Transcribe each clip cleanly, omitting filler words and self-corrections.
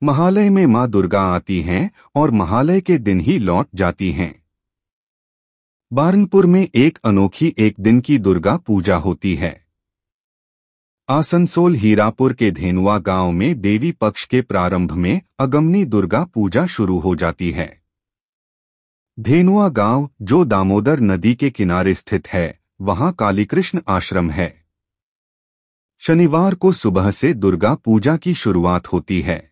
महालय में मां दुर्गा आती हैं और महालय के दिन ही लौट जाती हैं। बारनपुर में एक अनोखी एक दिन की दुर्गा पूजा होती है। आसनसोल हीरापुर के धेनुआ गांव में देवी पक्ष के प्रारंभ में अगमनी दुर्गा पूजा शुरू हो जाती है। धेनुआ गांव, जो दामोदर नदी के किनारे स्थित है, वहां कालीकृष्ण आश्रम है। शनिवार को सुबह से दुर्गा पूजा की शुरुआत होती है।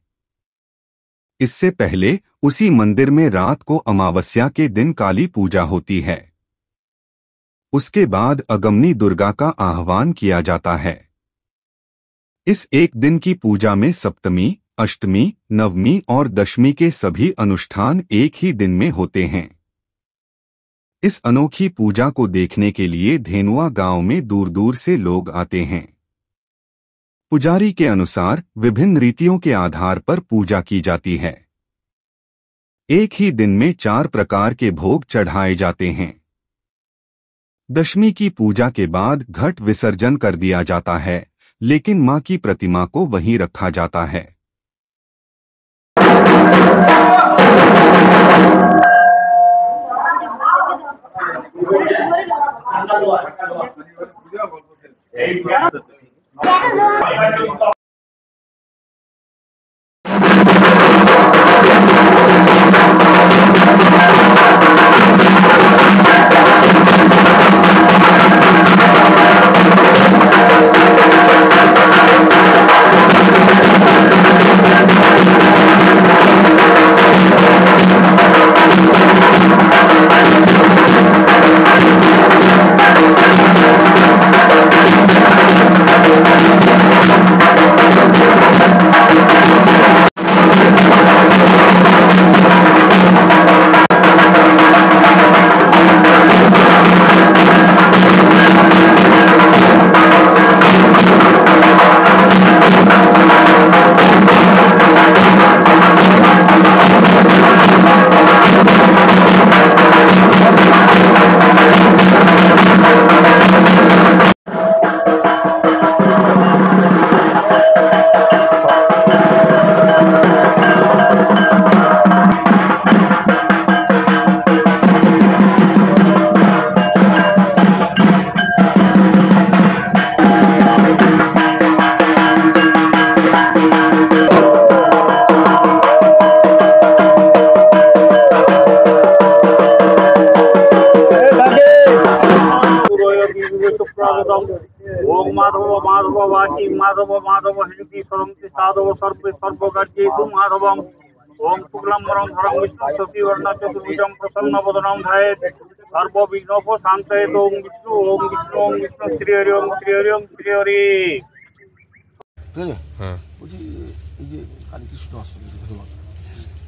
इससे पहले उसी मंदिर में रात को अमावस्या के दिन काली पूजा होती है। उसके बाद अगमनी दुर्गा का आह्वान किया जाता है। इस एक दिन की पूजा में सप्तमी, अष्टमी, नवमी और दशमी के सभी अनुष्ठान एक ही दिन में होते हैं। इस अनोखी पूजा को देखने के लिए धेनुआ गांव में दूर दूर से लोग आते हैं। पुजारी के अनुसार विभिन्न रीतियों के आधार पर पूजा की जाती है। एक ही दिन में 4 प्रकार के भोग चढ़ाए जाते हैं। दशमी की पूजा के बाद घट विसर्जन कर दिया जाता है, लेकिन मां की प्रतिमा को वहीं रखा जाता है। ओम माधव माधव वाची माधव माधव हिंदी सरंति साधव सर्व सर्वगर्जेतु माधवम। ओम शुक्लंबरम धरम विष्णु शशिवर्ण चतुर्भुजं प्रसन्नवदनं ध्यायेत् सर्वविघ्नोपशान्तये। ओम विष्णु ओम विष्णु ओम विष्णु श्री हरि ओम श्री हरि ओम श्री हरि। কালীকৃষ্ণ আশ্রম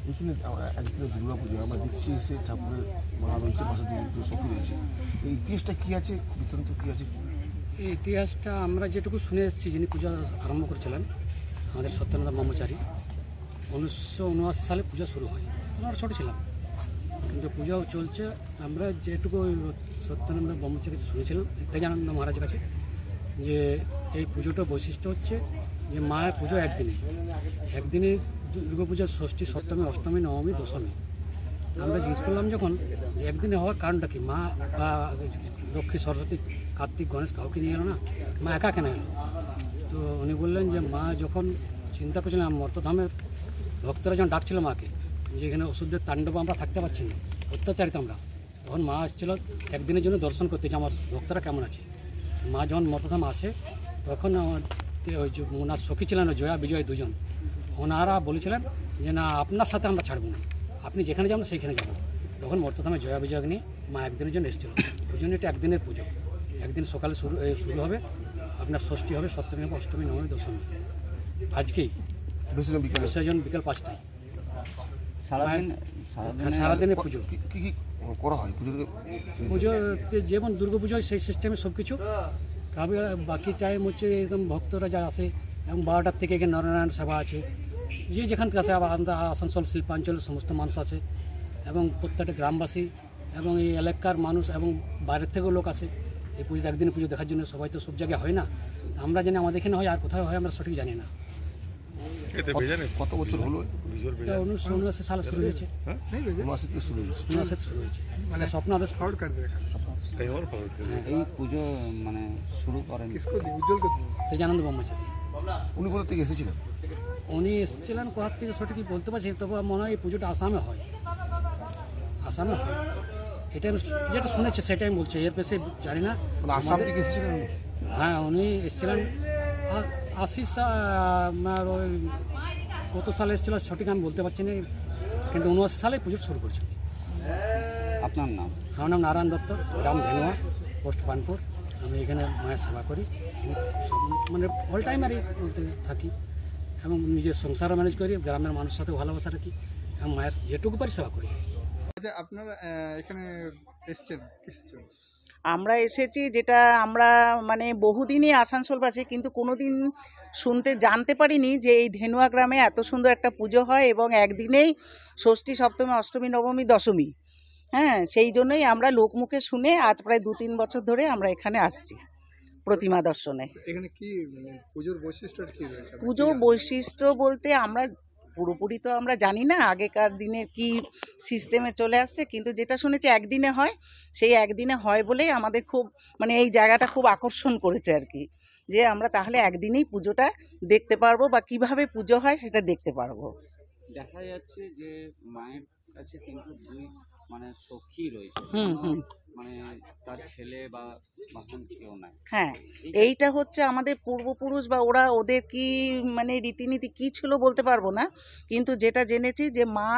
এখানে একদিনে দুর্গা পুজো আমরা দেখছি এসে ঠাকুরের মালা রয়েছে, পাশে সখী রয়েছে। এই ইতিহাসটা কী আছে, বৃত্তান্ত কী আছে? এই ইতিহাসটা আমরা যেটুকু শুনে এসেছি, যিনি পূজা আরম্ভ করেছিলেন আমাদের সত্যানন্দ ব্রহ্মচারী, 1979 সালে পূজা শুরু হয়। আমরা ছোটো ছিলাম, কিন্তু পূজাও চলছে। আমরা যেটুকু সত্যানন্দ ব্রহ্মচারীর কাছে শুনেছিলাম, তেজানন্দ মহারাজের কাছে, যে এই পুজোটার বৈশিষ্ট্য হচ্ছে যে মায়ের পুজো একদিনে দুর্গা পূজার ষষ্ঠী, সপ্তমী, অষ্টমী, নবমী, দশমী। আমরা জিজ্ঞেস করলাম যখন একদিনে হওয়ার কারণটা কি, মা বা লক্ষ্মী, সরস্বতী, কার্তিক, গণেশ কাউকে নিয়ে এলো না, মা একা কেন এলো? তো উনি বললেন যে মা যখন চিন্তা করছিলাম মর্তধামের ভক্তরা যখন ডাকছিল মাকে, যে এখানে ওষুধের তাণ্ডব আমরা থাকতে পারছি না, অত্যাচারিত আমরা, তখন মা আসছিল একদিনের জন্য দর্শন করতে যে আমার ভক্তরা কেমন আছে। মা যখন মর্তধাম আসে তখন ওই যে ওনার সখী ছিলেন জয়া বিজয়, দুজন, ওনারা বলেছিলেন যে না, আপনার সাথে আমরা ছাড়বো না, আপনি যেখানে যাবেন সেইখানে যাবো। তখন মর্তধামে জয়া বিজয় নিয়ে মা একদিনের জন্য এসেছিল। ওই জন্য এটা একদিনের পুজো। একদিন সকালে শুরু হবে, আপনার ষষ্ঠী হবে, সপ্তমী হবে, অষ্টমী, নবমী, দশমী। আজকেই বিসর্জন বিকেল 5টায়। সারাদিনের পুজো কী কী করা হয় পুজোতে? যেমন দুর্গা পুজো সেই সিস্টেমে সব কিছু। বাকি টাইম হচ্ছে একদম ভক্তরা যা আসে, এবং 12টার থেকে এখানে নরনারায়ণ সেবা আছে, যে যেখান থেকে আসে। আবার আসানসোল শিল্পাঞ্চলের সমস্ত মানুষ আছে, এবং প্রত্যেকটা গ্রামবাসী এবং এই এলাকার মানুষ এবং বাইরের থেকেও লোক আসে এই পুজো, একদিন পুজো দেখার জন্য। সবাই তো সব জায়গায় হয় না, আমরা জানি আমাদের এখানে হয়, আর কোথায় হয় আমরা সঠিক জানি না। কত বছর হলো? 1979 সালে শুরু হয়েছে, 79 থেকে শুরু হয়েছে। 79 শুরু হয়েছে, মানে স্বপ্ন আদেশ পাওয়ার কাটবে। এই পুজো মানে শুরু করেন তেজানন্দ ব্রহ্মচারী। উনি কোথা থেকে এসেছিলেন? উনি এসেছিলেন কোথা থেকে সঠিক বলতে পারছি, তবে মনে হয় এই পুজোটা আসামে হয়, আসামে হয়, এটা আমি যেটা শুনেছি সেটাই আমি বলছি, এর বেশি জানি না। মানে আসাম থেকে এসেছিলেন উনি? হ্যাঁ, উনি এসেছিলেন 80 ওই কত সালে এসেছিল সঠিক আমি বলতে পারছি না, কিন্তু 79 সালে পুজো শুরু করেছিল। আপনার নাম? আমার নাম নারায়ণ দত্ত, গ্রাম ধেনুয়া, পোস্ট পানপুর। আমি এখানে মায়ের সেবা করি, সব মানে অল টাইম আর বলতে থাকি, এবং নিজের সংসারও ম্যানেজ করি, গ্রামের মানুষের সাথে ভালোবাসা রাখি, এবং মায়ের যেটুকু পারি সেবা করি। আচ্ছা, আপনারা এখানে এসেছেন কিসের জন্য? আমরা এসেছি যেটা আমরা মানে বহুদিনই আসানসোলবাসী, কিন্তু কোনোদিন জানতে পারিনি যে এই ধেনুয়া গ্রামে এত সুন্দর একটা পুজো হয় এবং একদিনেই ষষ্ঠী, সপ্তমী, অষ্টমী, নবমী, দশমী। হ্যাঁ, সেই জন্যই আমরা লোকমুখে শুনে আজ প্রায় 2-3 বছর ধরে আমরা এখানে আসছি প্রতিমা দর্শনে। এখানে কি মানে পুজোর বৈশিষ্ট্য কি রয়েছে? পুজোর বৈশিষ্ট্য বলতে আমরা পুরোপুরি তো আমরা জানি না আগেকার দিনে কি সিস্টেমে চলে আসছে, কিন্তু যেটা শুনেছি একদিনে হয়, সেই একদিনে হয় বলেই আমাদের খুব মানে এই জায়গাটা খুব আকর্ষণ করেছে আর কি, যে আমরা তাহলে একদিনেই পুজোটা দেখতে পারবো বা কিভাবে পুজো হয় সেটা দেখতে পারবো। দেখা যাচ্ছে যে মায়ের কাছে কিন্তু দুই মানে সখী রয়েছে, মানে তার ছেলে বা বাহন কেউ নাই। হ্যাঁ, এইটা হচ্ছে আমাদের পূর্বপুরুষ বা ওদের কি মানে রীতিনীতি কি ছিল বলতে পারবো না, কিন্তু যেটা জেনেছি যে মা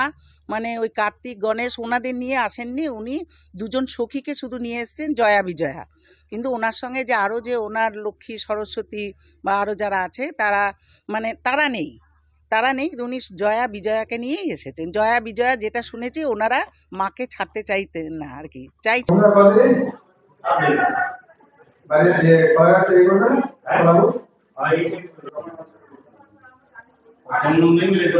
মানে ওই কার্তিক, গণেশ ওনাদের নিয়ে আসেননি, উনি দুজন সখীকে শুধু নিয়ে এসেছেন, জয়া বিজয়া। কিন্তু ওনার সঙ্গে যে আরও যে ওনার লক্ষ্মী, সরস্বতী বা আরও যারা আছে তারা মানে তারা নেই, উনি জয়া বিজয়াকে নিয়েই এসেছেন। জয়া বিজয়া যেটা শুনেছি ওনারা মাকে ছাড়তে চাইতেন না আর কি, চাইছেন। नहीं मिले तो